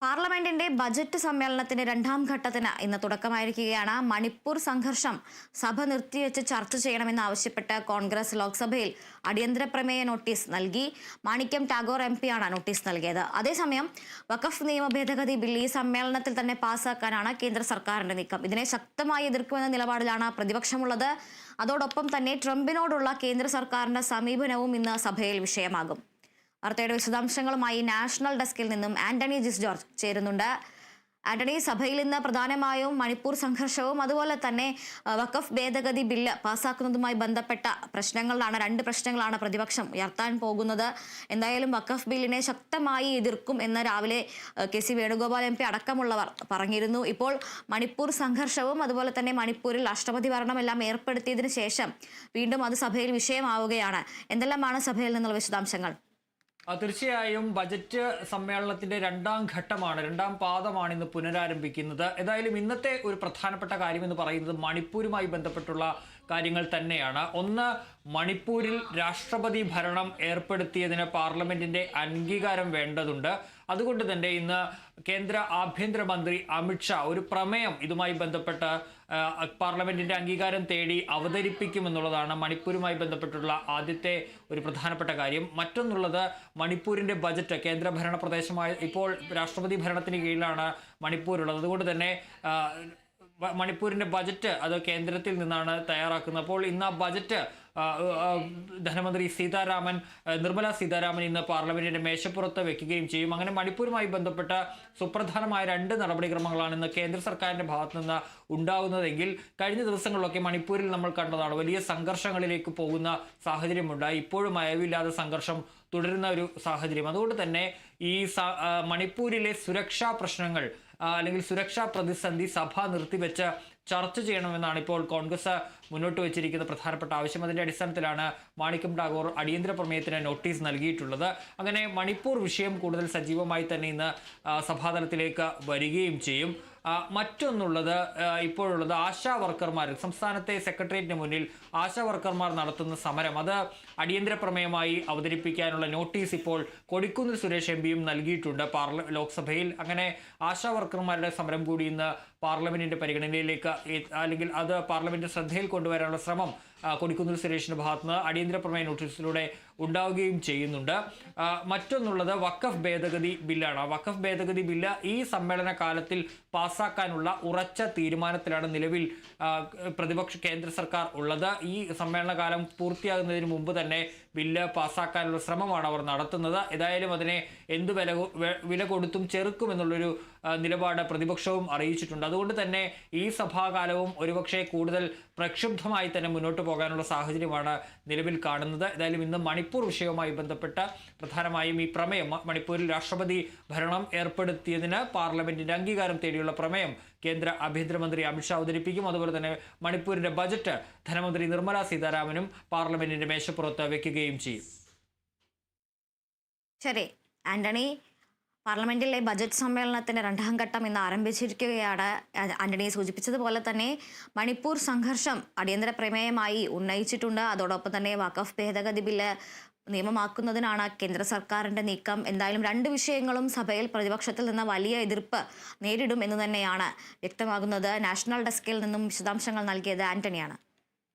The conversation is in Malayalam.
പാർലമെന്റിന്റെ ബജറ്റ് സമ്മേളനത്തിന്റെ രണ്ടാം ഘട്ടത്തിന് ഇന്ന് തുടക്കമായിരിക്കുകയാണ്. മണിപ്പൂർ സംഘർഷം സഭ നിർത്തിവെച്ച് ചർച്ച ചെയ്യണമെന്നാവശ്യപ്പെട്ട് കോൺഗ്രസ് ലോക്സഭയിൽ അടിയന്തര പ്രമേയ നോട്ടീസ് നൽകി. മാണിക്യം ടാഗോർ MP ആണ് നോട്ടീസ് നൽകിയത്. അതേസമയം വഖഫ് നിയമ ഭേദഗതി ബിൽ ഈ സമ്മേളനത്തിൽ തന്നെ പാസ്സാക്കാനാണ് കേന്ദ്ര സർക്കാരിന്റെ നീക്കം. ഇതിനെ ശക്തമായി എതിർക്കുമെന്ന നിലപാടിലാണ് പ്രതിപക്ഷമുള്ളത്. അതോടൊപ്പം തന്നെ ട്രംപിനോടുള്ള കേന്ദ്ര സർക്കാരിന്റെ സമീപനവും ഇന്ന് സഭയിൽ വിഷയമാകും. വാർത്തയുടെ വിശദാംശങ്ങളുമായി നാഷണൽ ഡെസ്കിൽ നിന്നും ആന്റണി ജിസ് ജോർജ് ചേരുന്നുണ്ട്. ആന്റണി, സഭയിൽ ഇന്ന് പ്രധാനമായും മണിപ്പൂർ സംഘർഷവും അതുപോലെ തന്നെ വഖഫ് ഭേദഗതി ബില്ല് പാസ്സാക്കുന്നതുമായി ബന്ധപ്പെട്ട രണ്ട് പ്രശ്നങ്ങളാണ് പ്രതിപക്ഷം ഉയർത്താൻ പോകുന്നത്. എന്തായാലും വഖഫ് ബില്ലിനെ ശക്തമായി എതിർക്കും എന്ന് രാവിലെ KC വേണുഗോപാൽ MP അടക്കമുള്ളവർ പറഞ്ഞിരുന്നു. ഇപ്പോൾ മണിപ്പൂർ സംഘർഷവും അതുപോലെ തന്നെ മണിപ്പൂരിൽ രാഷ്ട്രപതി ഭരണമെല്ലാം ഏർപ്പെടുത്തിയതിനു ശേഷം വീണ്ടും അത് സഭയിൽ വിഷയമാവുകയാണ്. എന്തെല്ലാമാണ് സഭയിൽ നിന്നുള്ള വിശദാംശങ്ങൾ? തീർച്ചയായും ബജറ്റ് സമ്മേളനത്തിന്റെ രണ്ടാം പാദമാണ് ഇന്ന് പുനരാരംഭിക്കുന്നത്. ഏതായാലും ഇന്നത്തെ ഒരു പ്രധാനപ്പെട്ട കാര്യം എന്ന് പറയുന്നത് മണിപ്പൂരുമായി ബന്ധപ്പെട്ടുള്ള കാര്യങ്ങൾ തന്നെയാണ്. ഒന്ന്, മണിപ്പൂരിൽ രാഷ്ട്രപതി ഭരണം ഏർപ്പെടുത്തിയതിന് പാർലമെന്റിന്റെ അംഗീകാരം വേണ്ടതുണ്ട്. അതുകൊണ്ട് തന്നെ ഇന്ന് കേന്ദ്ര ആഭ്യന്തരമന്ത്രി അമിത്ഷാ ഒരു പ്രമേയം ഇതുമായി ബന്ധപ്പെട്ട് പാർലമെന്റിന്റെ അംഗീകാരം തേടി അവതരിപ്പിക്കുമെന്നുള്ളതാണ് മണിപ്പൂരുമായി ബന്ധപ്പെട്ടുള്ള ആദ്യത്തെ ഒരു പ്രധാനപ്പെട്ട കാര്യം. മറ്റൊന്നുള്ളത്, മണിപ്പൂരിന്റെ ബജറ്റ് കേന്ദ്രഭരണ പ്രദേശമായ ഇപ്പോൾ രാഷ്ട്രപതി ഭരണത്തിന് കീഴിലാണ് മണിപ്പൂരുള്ളത്. അതുകൊണ്ട് തന്നെ മണിപ്പൂരിന്റെ ബജറ്റ് അത് കേന്ദ്രത്തിൽ നിന്നാണ് തയ്യാറാക്കുന്നത്. അപ്പോൾ ഇന്ന് ആ ബജറ്റ് ധനമന്ത്രി നിർമ്മല സീതാരാമൻ ഇന്ന് പാർലമെന്റിന്റെ മേശപ്പുറത്ത് വെക്കുകയും ചെയ്യും. അങ്ങനെ മണിപ്പൂരുമായി ബന്ധപ്പെട്ട സുപ്രധാനമായ 2 നടപടിക്രമങ്ങളാണ് ഇന്ന് കേന്ദ്ര സർക്കാരിന്റെ ഭാഗത്തു നിന്ന് ഉണ്ടാകുന്നതെങ്കിൽ കഴിഞ്ഞ ദിവസങ്ങളിലൊക്കെ മണിപ്പൂരിൽ നമ്മൾ കണ്ടതാണ് വലിയ സംഘർഷങ്ങളിലേക്ക് പോകുന്ന സാഹചര്യമുണ്ടായി. ഇപ്പോഴും അയവില്ലാതെ സംഘർഷം തുടരുന്ന ഒരു സാഹചര്യം. അതുകൊണ്ട് തന്നെ ഈ മണിപ്പൂരിലെ സുരക്ഷാ പ്രശ്നങ്ങൾ അല്ലെങ്കിൽ സുരക്ഷാ പ്രതിസന്ധി സഭ നിർത്തിവെച്ച് ചർച്ച ചെയ്യണമെന്നാണ് ഇപ്പോൾ കോൺഗ്രസ് മുന്നോട്ട് വെച്ചിരിക്കുന്ന പ്രധാനപ്പെട്ട ആവശ്യം. അതിന്റെ അടിസ്ഥാനത്തിലാണ് മാണിക്യം ടാഗോർ അടിയന്തര പ്രമേയത്തിന് നോട്ടീസ് നൽകിയിട്ടുള്ളത്. അങ്ങനെ മണിപ്പൂർ വിഷയം കൂടുതൽ സജീവമായി തന്നെ ഇന്ന് സഭാതലത്തിലേക്ക് വരികയും ചെയ്യും. മറ്റൊന്നുള്ളത്, ഇപ്പോഴുള്ളത് ആശാ വർക്കർമാർ, സംസ്ഥാനത്തെ സെക്രട്ടേറിയറ്റിന് മുന്നിൽ ആശാ വർക്കർമാർ നടത്തുന്ന സമരം, അത് അടിയന്തര പ്രമേയമായി അവതരിപ്പിക്കാനുള്ള നോട്ടീസ് ഇപ്പോൾ കൊടിക്കുന്നിൽ സുരേഷ് MPയും നൽകിയിട്ടുണ്ട് ലോക്സഭയിൽ. അങ്ങനെ ആശാ വർക്കർമാരുടെ സമരം കൂടി ഇന്ന് പാർലമെന്റിന്റെ പരിഗണനയിലേക്ക് അല്ലെങ്കിൽ അത് പാർലമെന്റ് ശ്രദ്ധയിൽ കൊണ്ടുവരാനുള്ള ശ്രമം കൊടിക്കുന്നിൽ സുരേഷിന്റെ ഭാഗത്തുനിന്ന് അടിയന്തര പ്രമേയ നോട്ടീസിലൂടെ ഉണ്ടാവുകയും ചെയ്യുന്നുണ്ട്. മറ്റൊന്നുള്ളത് വഖഫ് ഭേദഗതി ബില്ലാണ്. വഖഫ് ഭേദഗതി ബില്ല് ഈ സമ്മേളന കാലത്തിൽ പാസ്സാക്കാനുള്ള ഉറച്ച തീരുമാനത്തിലാണ് നിലവിൽ കേന്ദ്ര സർക്കാർ ഉള്ളത്. ഈ സമ്മേളന കാലം പൂർത്തിയാകുന്നതിന് മുമ്പ് തന്നെ ബില്ല് പാസ്സാക്കാനുള്ള ശ്രമമാണ് അവർ നടത്തുന്നത്. ഏതായാലും അതിനെ എന്ത് വില കൊടുത്തും ചെറുക്കുമെന്നുള്ളൊരു നിലപാട് പ്രതിപക്ഷവും അറിയിച്ചിട്ടുണ്ട്. അതുകൊണ്ട് തന്നെ ഈ സഭാകാലവും ഒരുപക്ഷെ കൂടുതൽ പ്രക്ഷുബ്ധമായി തന്നെ മുന്നോട്ട് പോകാനുള്ള സാഹചര്യമാണ് നിലവിൽ കാണുന്നത്. ഏതായാലും ഇന്ന് മണിപ്പൂർ വിഷയവുമായി ബന്ധപ്പെട്ട് പ്രധാനമായും ഈ പ്രമേയം, മണിപ്പൂരിൽ രാഷ്ട്രപതി ഭരണം ഏർപ്പെടുത്തിയതിന് പാർലമെന്റിന്റെ അംഗീകാരം തേടിയുള്ള പ്രമേയം കേന്ദ്ര ആഭ്യന്തരമന്ത്രി അമിത്ഷാ അവതരിപ്പിക്കും. അതുപോലെ തന്നെ മണിപ്പൂരിന്റെ ബജറ്റ് ധനമന്ത്രി നിർമ്മല സീതാരാമനും പാർലമെന്റിന്റെ മേശപ്പുറത്ത് വെക്കുകയും ചെയ്യും. ശരി ആന്റണി, പാർലമെന്റിലെ ബജറ്റ് സമ്മേളനത്തിന്റെ രണ്ടാം ഘട്ടം ഇന്ന് ആരംഭിച്ചിരിക്കുകയാണ്. ആന്റണി സൂചിപ്പിച്ചതുപോലെ തന്നെ മണിപ്പൂർ സംഘർഷം അടിയന്തര പ്രമേയമായി ഉന്നയിച്ചിട്ടുണ്ട്. അതോടൊപ്പം തന്നെ വഖഫ് ഭേദഗതി ബില്ല് നിയമമാക്കുന്നതിനാണ് കേന്ദ്ര സർക്കാരിന്റെ നീക്കം. എന്തായാലും 2 വിഷയങ്ങളും സഭയിൽ പ്രതിപക്ഷത്തിൽ നിന്ന് വലിയ എതിർപ്പ് നേരിടും എന്ന് തന്നെയാണ് വ്യക്തമാകുന്നത്. നാഷണൽ ഡെസ്കിൽ നിന്നും വിശദാംശങ്ങൾ നൽകിയത് ആന്റണിയാണ്.